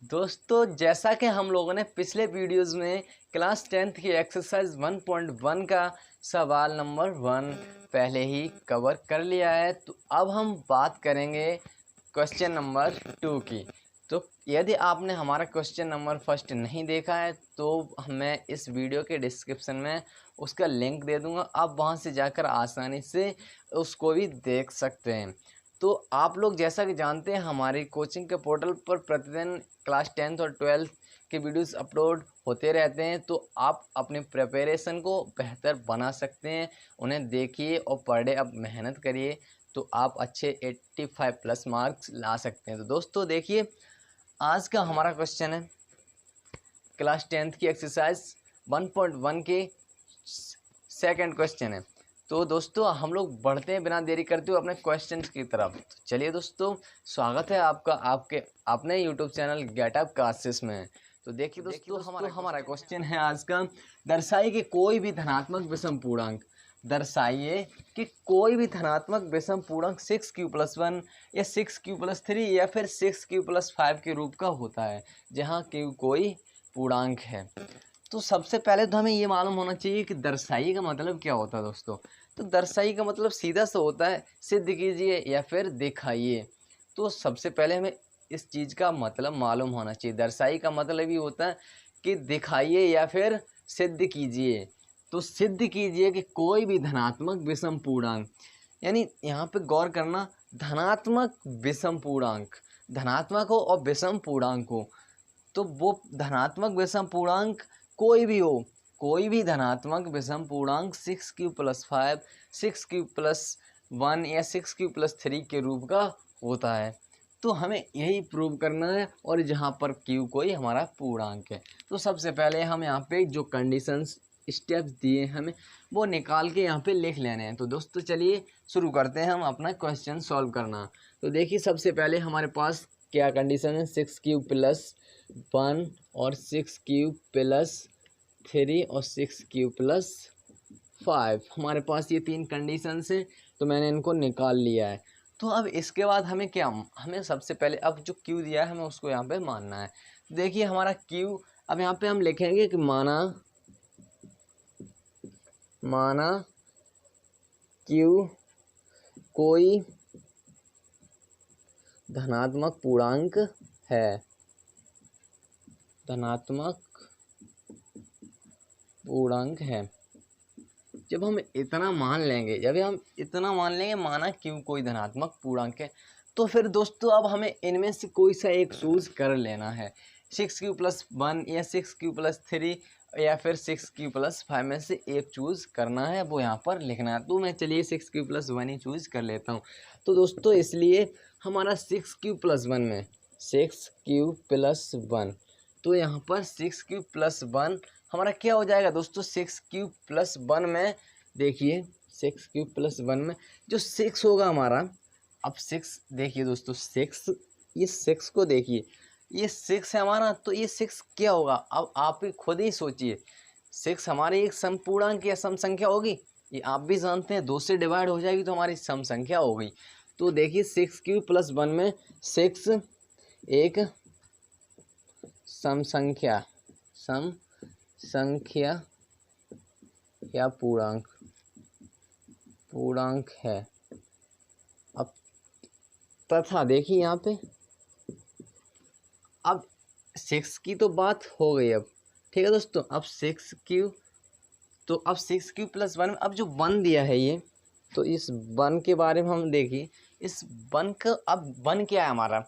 दोस्तों जैसा कि हम लोगों ने पिछले वीडियोस में क्लास 10th की एक्सरसाइज 1.1 का सवाल नंबर 1 पहले ही कवर कर लिया है, तो अब हम बात करेंगे क्वेश्चन नंबर 2 की। तो यदि आपने हमारा क्वेश्चन नंबर फर्स्ट नहीं देखा है तो मैं इस वीडियो के डिस्क्रिप्शन में उसका लिंक दे दूंगा, आप वहां से जाकर आसानी से उसको भी देख सकते हैं। तो आप लोग जैसा कि जानते हैं हमारी कोचिंग के पोर्टल पर प्रतिदिन क्लास 10th और 12th के वीडियोस अपलोड होते रहते हैं, तो आप अपने प्रिपरेशन को बेहतर बना सकते हैं। उन्हें देखिए और पर डे अब मेहनत करिए तो आप अच्छे 85 प्लस मार्क्स ला सकते हैं। तो दोस्तों देखिए, आज का हमारा क्वेश्चन है क्लास 10th की एक्सरसाइज 1.1 के सेकंड क्वेश्चन है। तो दोस्तों हम लोग बढ़ते हैं बिना देरी करते हुए अपने क्वेश्चंस की तरफ। तो चलिए दोस्तों, स्वागत है आपका अपने यूट्यूब चैनल गेटअप क्लासेस में। तो देखिए दोस्तों, हमारा क्वेश्चन है आज का, दर्शाइए कि कोई भी धनात्मक विषम पूर्णांक, दर्शाइए कि कोई भी धनात्मक विषम पूर्णांक 6q+1 या 6q+3 या फिर 6q+5 के रूप का होता है जहाँ q कोई पूर्णांक है। तो सबसे पहले तो हमें ये मालूम होना चाहिए कि दर्शाइए का मतलब क्या होता है दोस्तों। तो दर्शाइए का मतलब सीधा सा होता है सिद्ध कीजिए या फिर दिखाइए। तो सबसे पहले हमें इस चीज़ का मतलब मालूम होना चाहिए। दर्शाइए का मतलब ही होता है कि दिखाइए या फिर सिद्ध कीजिए। तो सिद्ध कीजिए कि कोई भी धनात्मक विषम पूर्णांक, यानी यहाँ पे गौर करना, धनात्मक विषम पूर्णांक, धनात्मक हो और विषम पूर्णांक हो, तो वो धनात्मक विषम पूर्णांक कोई भी हो, कोई भी धनात्मक विषम पूर्णांक 6q+5, 6q+1 या 6q+3 के रूप का होता है। तो हमें यही प्रूव करना है, और जहाँ पर q कोई हमारा पूर्णांक है। तो सबसे पहले हम यहाँ पे जो कंडीशंस स्टेप्स दिए हमें वो निकाल के यहाँ पे लिख लेने हैं। तो दोस्तों चलिए शुरू करते हैं हम अपना क्वेश्चन सॉल्व करना। तो देखिए सबसे पहले हमारे पास क्या कंडीशन है, 6q+1 और 6q+3 और 6q+5, हमारे पास ये तीन कंडीशंस हैं। तो मैंने इनको निकाल लिया है। तो अब इसके बाद हमें क्या, हमें सबसे पहले अब जो q दिया है हमें उसको यहाँ पे मानना है। देखिए हमारा q, अब यहाँ पे हम लिखेंगे कि माना q कोई धनात्मक पूर्णांक है, धनात्मक पूर्णांक है। जब हम इतना मान लेंगे, माना q कोई धनात्मक पूर्णांक है, तो फिर दोस्तों अब हमें इनमें से कोई सा एक चूज कर लेना है। 6q+1 या 6q+3 या फिर 6q+5 में से एक चूज करना है, वो यहाँ पर लिखना है। तो मैं चलिए 6q+1 ही चूज कर लेता हूँ। तो दोस्तों इसलिए हमारा 6q+1 में 6q+1, तो यहाँ पर 6q+1 हमारा क्या हो जाएगा दोस्तों, 6q+1 में देखिए 6q+1 में जो 6 होगा हमारा, अब 6 देखिए दोस्तों, 6, ये 6 को देखिए, ये 6 है हमारा, तो ये 6 क्या होगा, अब आप ही खुद ही सोचिए। 6 हमारी एक सम पूर्णांक या सम संख्या होगी, ये आप भी जानते हैं, 2 से डिवाइड हो जाएगी तो हमारी सम संख्या हो गई। तो देखिए 6q+1 में 6 एक सम संख्या या पूर्णांक है। अब तथा देखिए यहाँ पे, अब 6 की तो बात हो गई, अब ठीक है दोस्तों। अब 6q, तो अब 6q+1 में अब जो 1 दिया है ये, तो इस 1 के बारे में हम देखिए, इस 1 का, अब 1 क्या है हमारा,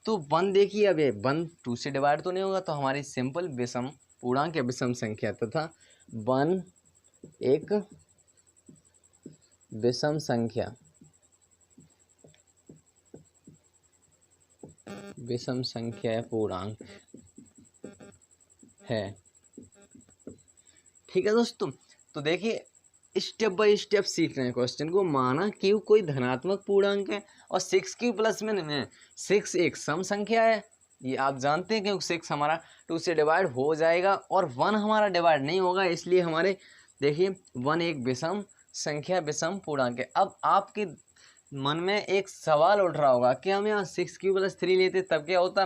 तो 1 देखिए, अब ये 1 2 से डिवाइड तो नहीं होगा, तो हमारी सिंपल विषम पूर्णांक या विषम संख्या, तथा 1 एक विषम संख्या या पूर्णांक है। ठीक है दोस्तों, तो देखिए स्टेप बाय स्टेप सीख रहे हैं क्वेश्चन को। माना q कोई धनात्मक पूर्णांक है और 6q+1 6 एक सम संख्या है, ये आप जानते हैं, क्योंकि 6 हमारा 2 से डिवाइड हो जाएगा और 1 हमारा डिवाइड नहीं होगा, इसलिए हमारे देखिए 1 एक विषम संख्या, विषम पूर्णांक है। अब आपके मन में एक सवाल उठ रहा होगा कि हम यहाँ 6q+3 लेते तब क्या होता,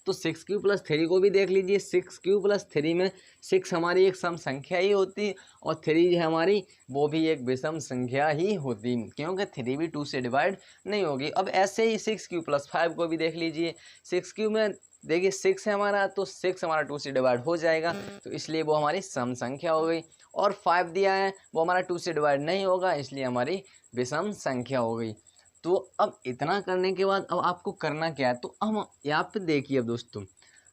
तो 6 क्यू + 3 को भी देख लीजिए। 6 क्यू + 3 में 6 हमारी एक सम संख्या ही होती और 3 है हमारी वो भी एक विषम संख्या ही होती, क्योंकि 3 भी 2 से डिवाइड नहीं होगी। अब ऐसे ही 6 क्यू + 5 को भी देख लीजिए। 6 क्यू में देखिए 6 है हमारा, तो 6 हमारा 2 से डिवाइड हो जाएगा, तो इसलिए वो हमारी सम संख्या हो गई। और 5 दिया है, वो हमारा 2 से डिवाइड नहीं होगा, इसलिए हमारी विषम संख्या हो गई। तो अब इतना करने के बाद अब आपको करना क्या है, तो हम यहाँ पे देखिए अब दोस्तों,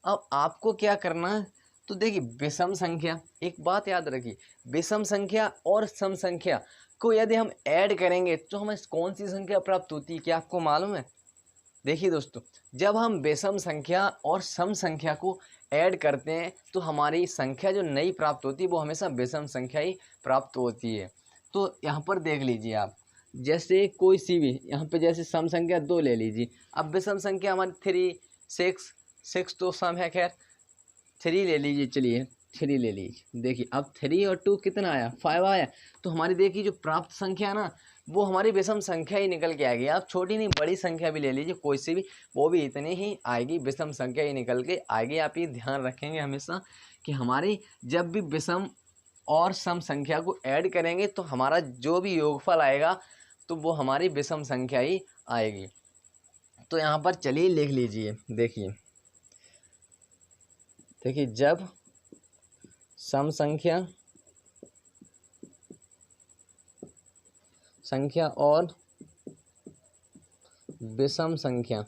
अब आपको क्या करना है, तो देखिए विषम संख्या, एक बात याद रखिए, विषम संख्या और सम संख्या को यदि हम ऐड करेंगे तो हमें कौन सी संख्या प्राप्त होती है, क्या आपको मालूम है? देखिए दोस्तों, जब हम विषम संख्या और सम संख्या को ऐड करते हैं तो हमारी संख्या जो नई प्राप्त होती है वो हमेशा विषम संख्या ही प्राप्त होती है। तो यहाँ पर देख लीजिए आप, जैसे कोई सी भी यहाँ पे जैसे सम संख्या 2 ले लीजिए। अब विषम संख्या हमारी 3 6 तो सम है, खैर 3 ले लीजिए, चलिए 3 ले लीजिए। देखिए अब 3 और 2 कितना आया, 5 आया। तो हमारी देखिए जो प्राप्त संख्या है ना, वो हमारी विषम संख्या ही निकल के आएगी। आप छोटी नहीं बड़ी संख्या भी ले लीजिए कोई सी भी, वो भी इतनी ही आएगी, विषम संख्या ही निकल के आएगी। आप ये ध्यान रखेंगे हमेशा कि हमारी जब भी विषम और सम संख्या को ऐड करेंगे तो हमारा जो भी योगफल आएगा तो वो हमारी विषम संख्या ही आएगी। तो यहाँ पर चलिए लिख लीजिए। देखिए जब सम संख्या और विषम संख्या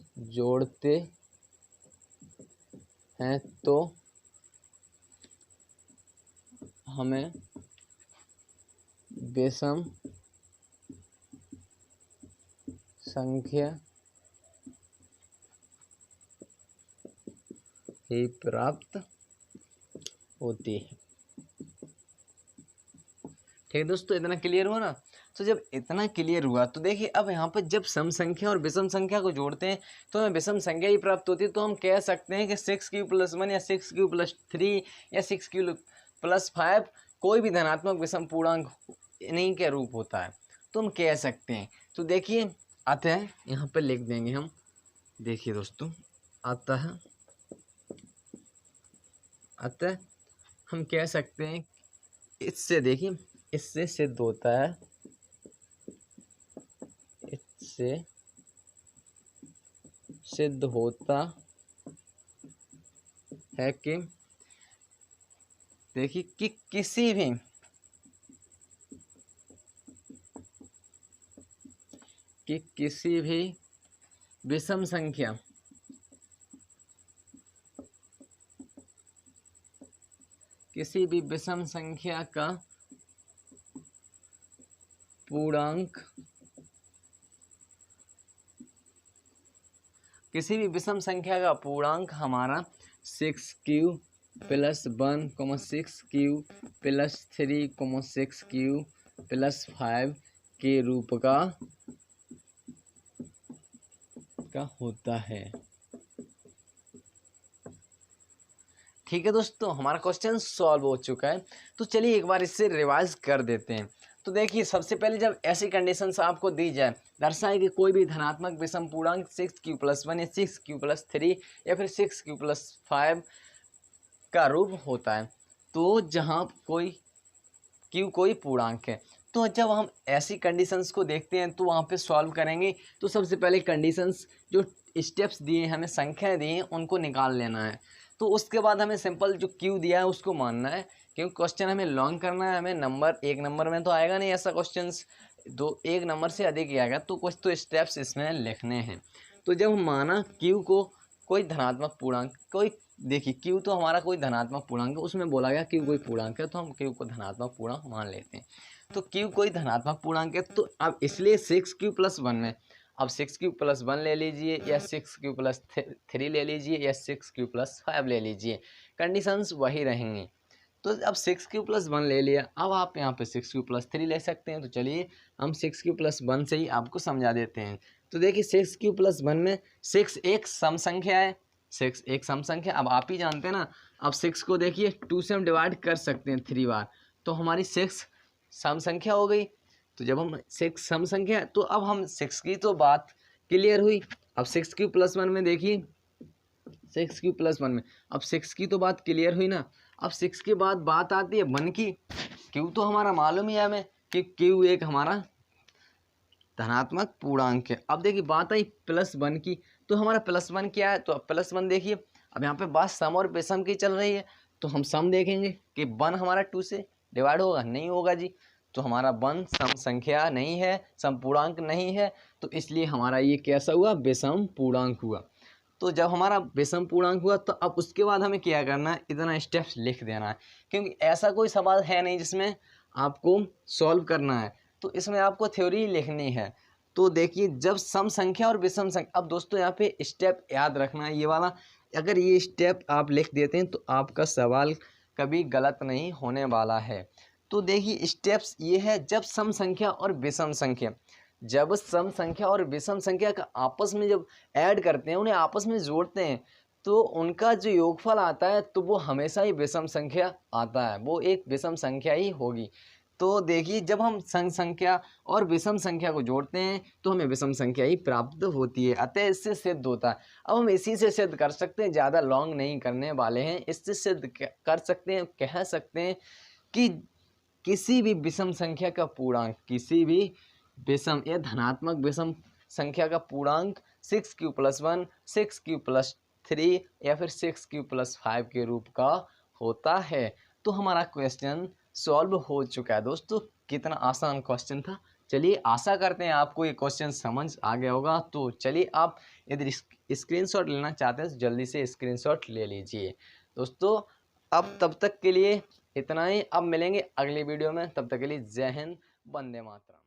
को जोड़ते हैं तो हमें विषम संख्या ही प्राप्त होती है। ठीक है दोस्तों, इतना क्लियर हुआ ना? तो जब इतना क्लियर हुआ तो देखिए अब यहाँ पर जब सम संख्या और विषम संख्या को जोड़ते हैं तो हमें विषम संख्या ही प्राप्त होती है। तो हम कह सकते हैं कि 6 क्यू + 1 या 6 क्यू + 3 या 6 क्यू + 5 कोई भी धनात्मक विषम पूर्णांक इन्हीं के रूप होता है, तो हम कह सकते हैं। तो देखिए अतः यहाँ पर लिख देंगे हम। देखिए दोस्तों, अतः हम कह सकते हैं, इससे देखिए इससे सिद्ध होता है, इससे सिद्ध होता है कि देखिए कि किसी भी विषम संख्या का पूर्णांक हमारा 6 क्यू + 1, 6 क्यू + 3, 6 क्यू + 5 के रूप का होता है। ठीक है दोस्तों, हमारा क्वेश्चन सॉल्व हो चुका है। तो चलिए एक बार इससे रिवाइज कर देते हैं। तो देखिए सबसे पहले जब ऐसी कंडीशंस आपको दी जाए, दर्शाए कि कोई भी धनात्मक विषम पूर्णांक 6 क्यू + 1 या 6 क्यू + 3 या फिर 6 क्यू + 5 का रूप होता है, तो जहाँ कोई पूर्णांक है। तो जब हम ऐसी कंडीशंस को देखते हैं तो वहाँ पे सॉल्व करेंगे। तो सबसे पहले कंडीशंस जो स्टेप्स दिए हमें, संख्याएं दी हैं, उनको निकाल लेना है। तो उसके बाद हमें सिंपल जो क्यू दिया है उसको मानना है, क्योंकि क्वेश्चन हमें लॉन्ग करना है। हमें नंबर एक नंबर में तो आएगा नहीं ऐसा क्वेश्चन, एक नंबर से अधिक ही आएगा। तो कुछ तो स्टेप्स इसमें लिखने हैं। तो जब माना क्यू को कोई धनात्मक पूर्णांक, देखिए क्यू तो हमारा कोई धनात्मक पूर्णांक है, उसमें बोला गया क्यू कोई पूर्णांक है, तो हम क्यू को धनात्मक पूर्णांक मान लेते हैं। तो क्यू कोई धनात्मक पूर्णांक है, तो अब इसलिए 6 क्यू + 1 में अब 6 क्यू + 1 ले लीजिए या 6 क्यू + 3 ले लीजिए या 6 क्यू + 5 ले लीजिए, कंडीशंस वही रहेंगी। तो अब 6 क्यू + 1 ले लिया, अब आप यहाँ पे 6 क्यू + 3 ले सकते हैं। तो चलिए हम 6 क्यू + 1 से ही आपको समझा देते हैं। तो देखिए 6 क्यू + 1 में 6 एक सम संख्या है, 6 एक सम संख्या। अब आप ही जानते हैं ना, अब 6 को देखिए 2 से हम डिवाइड कर सकते हैं 3 बार, तो हमारी 6 सम संख्या हो गई। तो जब हम 6 सम संख्या, तो अब हम 6 की तो बात क्लियर हुई। अब 6 क्यू+1 में देखिए, 6 क्यू+1 में अब 6 की तो बात क्लियर हुई ना। अब 6 के बाद बात आती है 1 की। क्यू तो हमारा मालूम ही है हमें कि क्यू एक हमारा धनात्मक पूर्णांक है। अब देखिए बात आई +1 की, तो हमारा +1 क्या है, तो +1 देखिए, अब यहाँ पे बात सम और विषम की चल रही है, तो हम सम देखेंगे कि 1 हमारा 2 से डिवाइड होगा, नहीं होगा जी। तो हमारा 1 सम संख्या नहीं है, सम पूर्णांक नहीं है, तो इसलिए हमारा ये कैसा हुआ, विषम पूर्णांक हुआ। तो जब हमारा विषम पूर्णांक हुआ, तो अब उसके बाद हमें क्या करना है, इतना स्टेप्स लिख देना है, क्योंकि ऐसा कोई सवाल है नहीं जिसमें आपको सॉल्व करना है, तो इसमें आपको थ्योरी लिखनी है। तो देखिए जब सम संख्या और विषम संख्या, अब दोस्तों यहाँ पे स्टेप याद रखना है ये वाला, अगर ये स्टेप आप लिख देते हैं तो आपका सवाल कभी गलत नहीं होने वाला है। तो देखिए स्टेप्स ये है, जब सम संख्या और विषम संख्या, जब सम संख्या और विषम संख्या का आपस में जब ऐड करते हैं, उन्हें आपस में जोड़ते हैं, तो उनका जो योगफल आता है तो वो हमेशा ही विषम संख्या आता है, वो एक विषम संख्या ही होगी। तो देखिए जब हम सम संख्या और विषम संख्या को जोड़ते हैं तो हमें विषम संख्या ही प्राप्त होती है, अतः इससे सिद्ध होता है। अब हम इसी से सिद्ध कर सकते हैं, ज़्यादा लॉन्ग नहीं करने वाले हैं, इससे सिद्ध कर सकते हैं, कह सकते हैं कि किसी भी विषम संख्या का पूर्णांक, किसी भी विषम या धनात्मक विषम संख्या का पूर्णांक 6q+1, 6q+3 या फिर 6q+5 के रूप का होता है। तो हमारा क्वेश्चन सॉल्व हो चुका है दोस्तों। कितना आसान क्वेश्चन था। चलिए आशा करते हैं आपको ये क्वेश्चन समझ आ गया होगा। तो चलिए आप यदि स्क्रीनशॉट लेना चाहते हैं तो जल्दी से स्क्रीनशॉट ले लीजिए दोस्तों। अब तब तक के लिए इतना ही, अब मिलेंगे अगली वीडियो में, तब तक के लिए जय हिंद, वंदे मातरम।